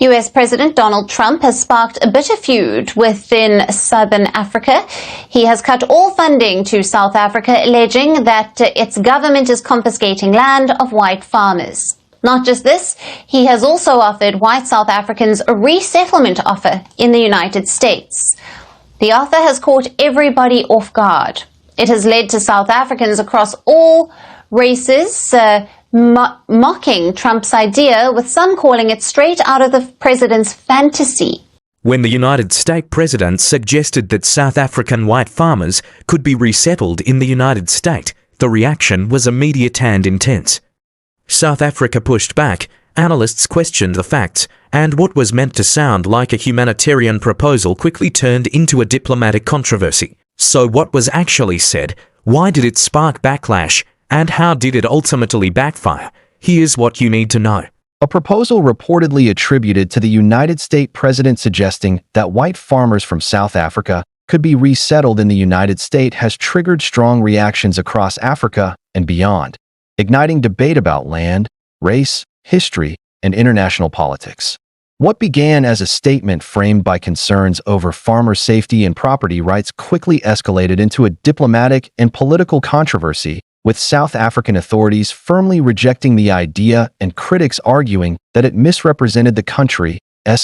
US President Donald Trump has sparked a bitter feud within southern Africa. He has cut all funding to South Africa, alleging that its government is confiscating land of white farmers. Not just this, he has also offered white South Africans a resettlement offer in the United States. The offer has caught everybody off guard. It has led to South Africans across all races mocking Trump's idea, with some calling it straight out of the president's fantasy. When the United States president suggested that South African white farmers could be resettled in the United States, the reaction was immediate and intense. South Africa pushed back, analysts questioned the facts, and what was meant to sound like a humanitarian proposal quickly turned into a diplomatic controversy. So what was actually said? Why did it spark backlash? And how did it ultimately backfire? Here's what you need to know. A proposal reportedly attributed to the United States president suggesting that white farmers from South Africa could be resettled in the United States has triggered strong reactions across Africa and beyond, igniting debate about land, race, history, and international politics. What began as a statement framed by concerns over farmer safety and property rights quickly escalated into a diplomatic and political controversy, with South African authorities firmly rejecting the idea and critics arguing that it misrepresented the country's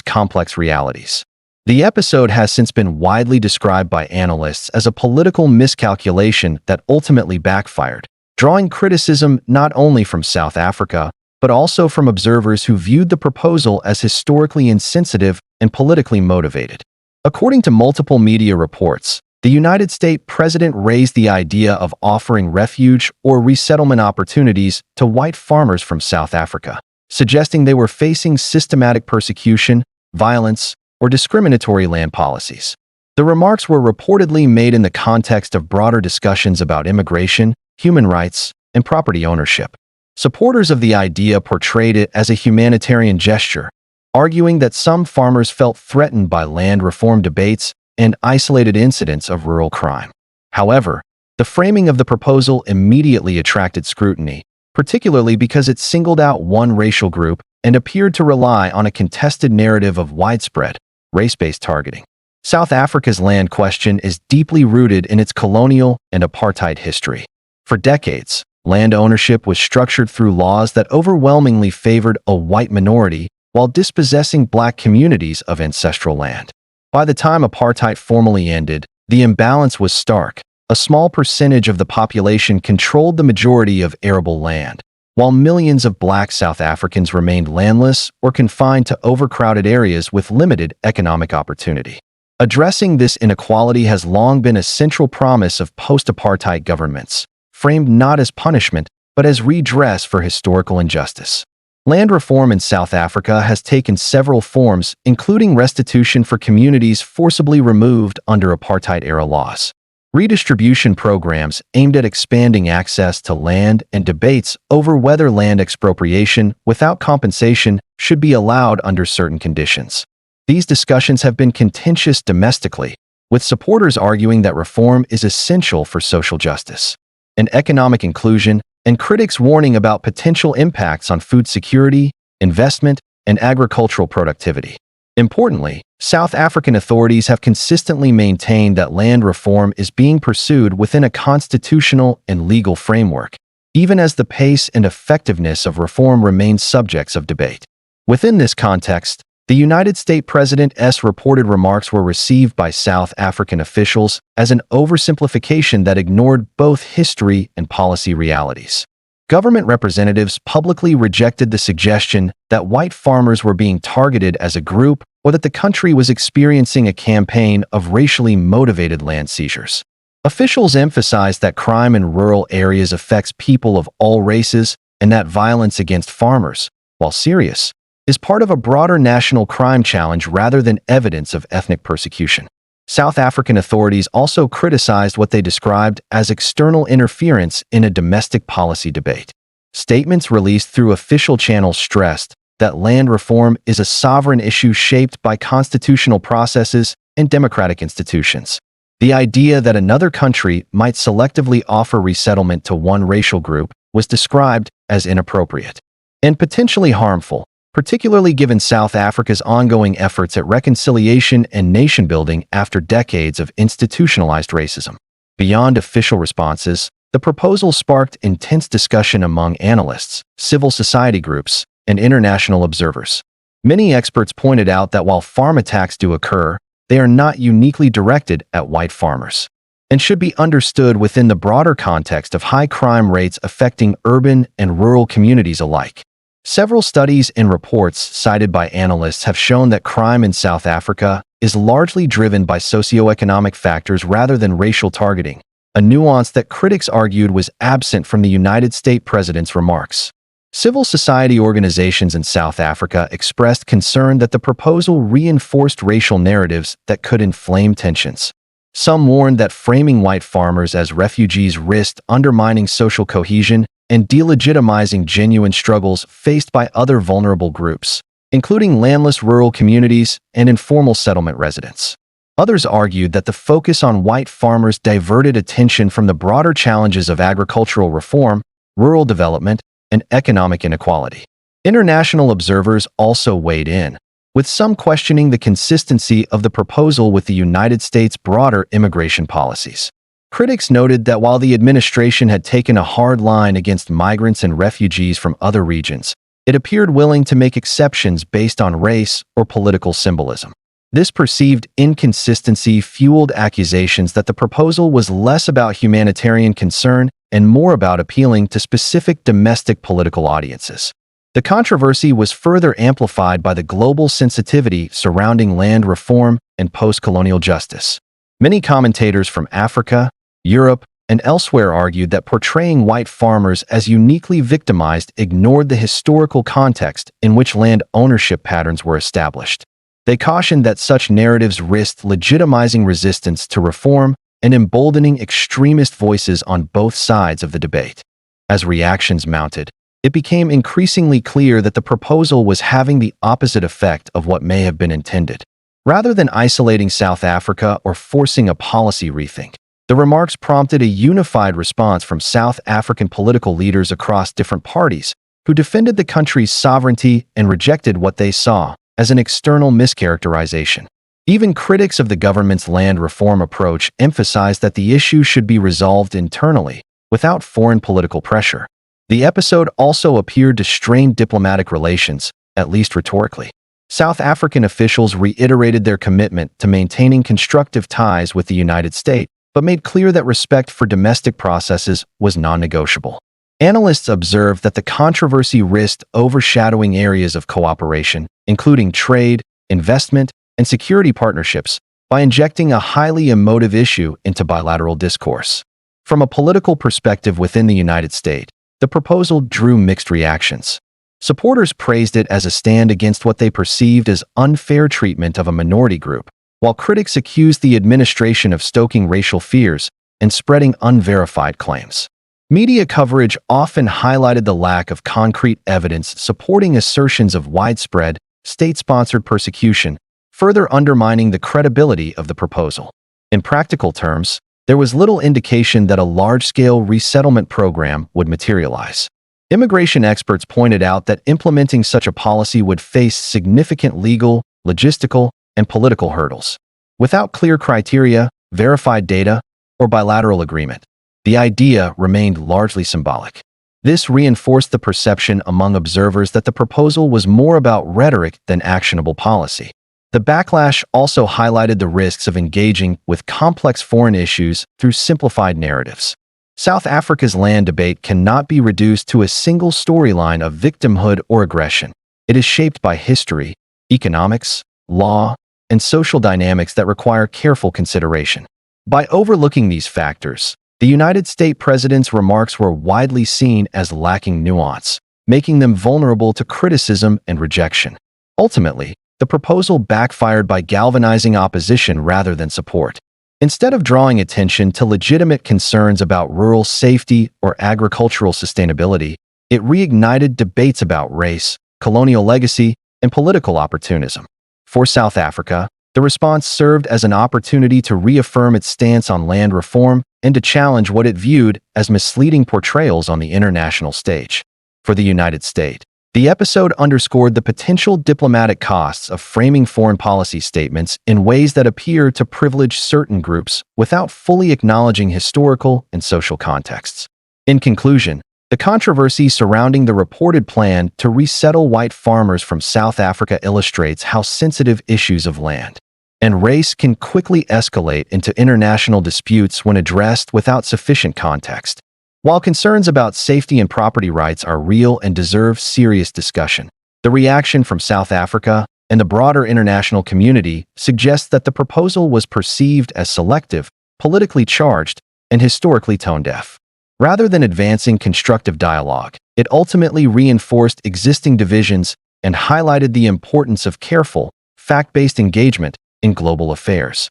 complex realities. The episode has since been widely described by analysts as a political miscalculation that ultimately backfired, drawing criticism not only from South Africa, but also from observers who viewed the proposal as historically insensitive and politically motivated. According to multiple media reports, the United States president raised the idea of offering refuge or resettlement opportunities to white farmers from South Africa, suggesting they were facing systematic persecution, violence, or discriminatory land policies. The remarks were reportedly made in the context of broader discussions about immigration, human rights, and property ownership. Supporters of the idea portrayed it as a humanitarian gesture, arguing that some farmers felt threatened by land reform debates and isolated incidents of rural crime. However, the framing of the proposal immediately attracted scrutiny, particularly because it singled out one racial group and appeared to rely on a contested narrative of widespread, race-based targeting. South Africa's land question is deeply rooted in its colonial and apartheid history. For decades, land ownership was structured through laws that overwhelmingly favored a white minority while dispossessing black communities of ancestral land. By the time apartheid formally ended, the imbalance was stark. A small percentage of the population controlled the majority of arable land, while millions of black South Africans remained landless or confined to overcrowded areas with limited economic opportunity. Addressing this inequality has long been a central promise of post-apartheid governments, framed not as punishment, but as redress for historical injustice. Land reform in South Africa has taken several forms, including restitution for communities forcibly removed under apartheid-era laws, redistribution programs aimed at expanding access to land, and debates over whether land expropriation without compensation should be allowed under certain conditions. These discussions have been contentious domestically, with supporters arguing that reform is essential for social justice and economic inclusion, and critics warning about potential impacts on food security, investment, and agricultural productivity. Importantly, South African authorities have consistently maintained that land reform is being pursued within a constitutional and legal framework, even as the pace and effectiveness of reform remain subjects of debate. Within this context, the United States president's reported remarks were received by South African officials as an oversimplification that ignored both history and policy realities. Government representatives publicly rejected the suggestion that white farmers were being targeted as a group or that the country was experiencing a campaign of racially motivated land seizures. Officials emphasized that crime in rural areas affects people of all races and that violence against farmers, while serious, is part of a broader national crime challenge rather than evidence of ethnic persecution. South African authorities also criticized what they described as external interference in a domestic policy debate. Statements released through official channels stressed that land reform is a sovereign issue shaped by constitutional processes and democratic institutions. The idea that another country might selectively offer resettlement to one racial group was described as inappropriate and potentially harmful, particularly given South Africa's ongoing efforts at reconciliation and nation-building after decades of institutionalized racism. Beyond official responses, the proposal sparked intense discussion among analysts, civil society groups, and international observers. Many experts pointed out that while farm attacks do occur, they are not uniquely directed at white farmers, and should be understood within the broader context of high crime rates affecting urban and rural communities alike. Several studies and reports cited by analysts have shown that crime in South Africa is largely driven by socioeconomic factors rather than racial targeting, a nuance that critics argued was absent from the United States president's remarks. Civil society organizations in South Africa expressed concern that the proposal reinforced racial narratives that could inflame tensions. Some warned that framing white farmers as refugees risked undermining social cohesion and delegitimizing genuine struggles faced by other vulnerable groups, including landless rural communities and informal settlement residents. Others argued that the focus on white farmers diverted attention from the broader challenges of agricultural reform, rural development, and economic inequality. International observers also weighed in, with some questioning the consistency of the proposal with the United States' broader immigration policies. Critics noted that while the administration had taken a hard line against migrants and refugees from other regions, it appeared willing to make exceptions based on race or political symbolism. This perceived inconsistency fueled accusations that the proposal was less about humanitarian concern and more about appealing to specific domestic political audiences. The controversy was further amplified by the global sensitivity surrounding land reform and post-colonial justice. Many commentators from Africa, Europe, and elsewhere argued that portraying white farmers as uniquely victimized ignored the historical context in which land ownership patterns were established. They cautioned that such narratives risked legitimizing resistance to reform and emboldening extremist voices on both sides of the debate. As reactions mounted, it became increasingly clear that the proposal was having the opposite effect of what may have been intended. Rather than isolating South Africa or forcing a policy rethink, the remarks prompted a unified response from South African political leaders across different parties, who defended the country's sovereignty and rejected what they saw as an external mischaracterization. Even critics of the government's land reform approach emphasized that the issue should be resolved internally, without foreign political pressure. The episode also appeared to strain diplomatic relations, at least rhetorically. South African officials reiterated their commitment to maintaining constructive ties with the United States, but made clear that respect for domestic processes was non-negotiable. Analysts observed that the controversy risked overshadowing areas of cooperation, including trade, investment, and security partnerships, by injecting a highly emotive issue into bilateral discourse. From a political perspective within the United States, the proposal drew mixed reactions. Supporters praised it as a stand against what they perceived as unfair treatment of a minority group, while critics accused the administration of stoking racial fears and spreading unverified claims. Media coverage often highlighted the lack of concrete evidence supporting assertions of widespread, state-sponsored persecution, further undermining the credibility of the proposal. In practical terms, there was little indication that a large-scale resettlement program would materialize. Immigration experts pointed out that implementing such a policy would face significant legal, logistical, and political hurdles. Without clear criteria, verified data, or bilateral agreement, the idea remained largely symbolic. This reinforced the perception among observers that the proposal was more about rhetoric than actionable policy. The backlash also highlighted the risks of engaging with complex foreign issues through simplified narratives. South Africa's land debate cannot be reduced to a single storyline of victimhood or aggression. It is shaped by history, economics, law, and social dynamics that require careful consideration. By overlooking these factors, the United States president's remarks were widely seen as lacking nuance, making them vulnerable to criticism and rejection. Ultimately, the proposal backfired by galvanizing opposition rather than support. Instead of drawing attention to legitimate concerns about rural safety or agricultural sustainability, it reignited debates about race, colonial legacy, and political opportunism. For South Africa, the response served as an opportunity to reaffirm its stance on land reform and to challenge what it viewed as misleading portrayals on the international stage. For the United States, The episode underscored the potential diplomatic costs of framing foreign policy statements in ways that appear to privilege certain groups without fully acknowledging historical and social contexts. In conclusion, the controversy surrounding the reported plan to resettle white farmers from South Africa illustrates how sensitive issues of land and race can quickly escalate into international disputes when addressed without sufficient context. While concerns about safety and property rights are real and deserve serious discussion, the reaction from South Africa and the broader international community suggests that the proposal was perceived as selective, politically charged, and historically tone-deaf. Rather than advancing constructive dialogue, it ultimately reinforced existing divisions and highlighted the importance of careful, fact-based engagement in global affairs.